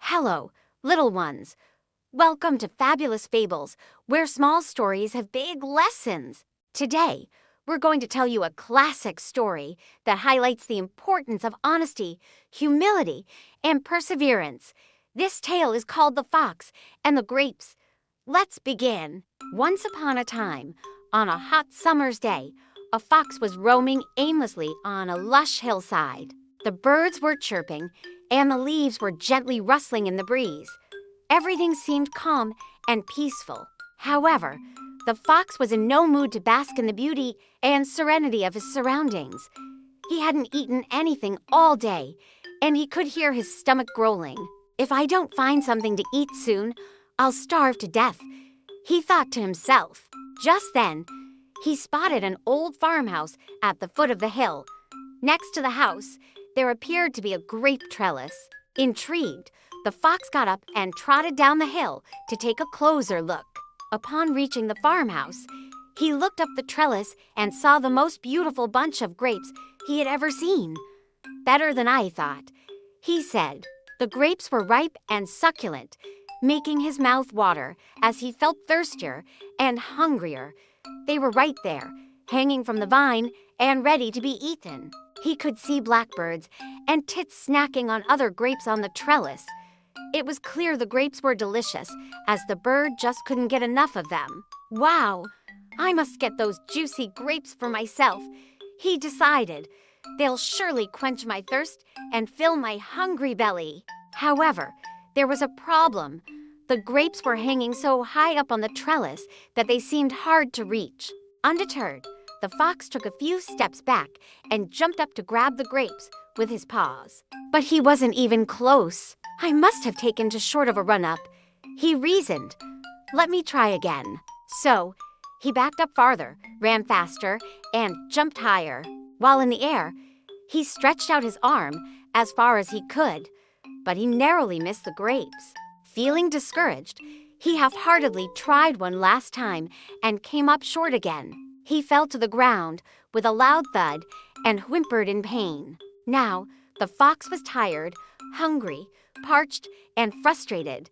Hello, little ones. Welcome to Fabulous Fables, where small stories have big lessons. Today, we're going to tell you a classic story that highlights the importance of honesty, humility, and perseverance. This tale is called The Fox and the Grapes. Let's begin. Once upon a time, on a hot summer's day, a fox was roaming aimlessly on a lush hillside. The birds were chirping, and the leaves were gently rustling in the breeze. Everything seemed calm and peaceful. However, the fox was in no mood to bask in the beauty and serenity of his surroundings. He hadn't eaten anything all day, and he could hear his stomach growling. "If I don't find something to eat soon, I'll starve to death," he thought to himself. Just then, he spotted an old farmhouse at the foot of the hill. Next to the house, there appeared to be a grape trellis. Intrigued, the fox got up and trotted down the hill to take a closer look. Upon reaching the farmhouse, he looked up the trellis and saw the most beautiful bunch of grapes he had ever seen. "Better than I thought," he said. The grapes were ripe and succulent, making his mouth water as he felt thirstier and hungrier. They were right there, hanging from the vine and ready to be eaten. He could see blackbirds and tits snacking on other grapes on the trellis. It was clear the grapes were delicious, as the bird just couldn't get enough of them. "Wow, I must get those juicy grapes for myself," he decided. "They'll surely quench my thirst and fill my hungry belly." However, there was a problem. The grapes were hanging so high up on the trellis that they seemed hard to reach. Undeterred, the fox took a few steps back and jumped up to grab the grapes with his paws. But he wasn't even close. "I must have taken too short of a run-up," he reasoned. "Let me try again." So, he backed up farther, ran faster, and jumped higher. While in the air, he stretched out his arm as far as he could, but he narrowly missed the grapes. Feeling discouraged, he half-heartedly tried one last time and came up short again. He fell to the ground with a loud thud and whimpered in pain. Now, the fox was tired, hungry, parched, and frustrated.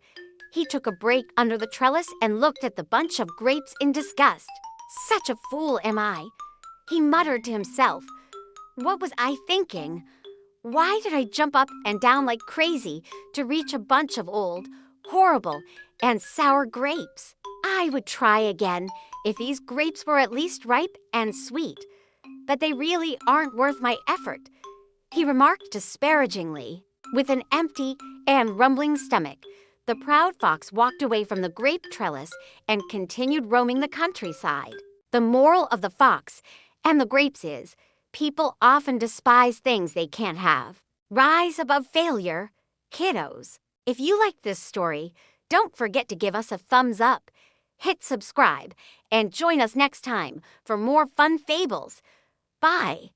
He took a break under the trellis and looked at the bunch of grapes in disgust. "Such a fool am I," he muttered to himself. "What was I thinking? Why did I jump up and down like crazy to reach a bunch of old, horrible, and sour grapes? I would try again if these grapes were at least ripe and sweet. But they really aren't worth my effort," he remarked disparagingly. With an empty and rumbling stomach, the proud fox walked away from the grape trellis and continued roaming the countryside. The moral of the fox and the grapes is, people often despise things they can't have. Rise above failure, kiddos. If you liked this story, don't forget to give us a thumbs up, hit subscribe, and join us next time for more fun fables. Bye.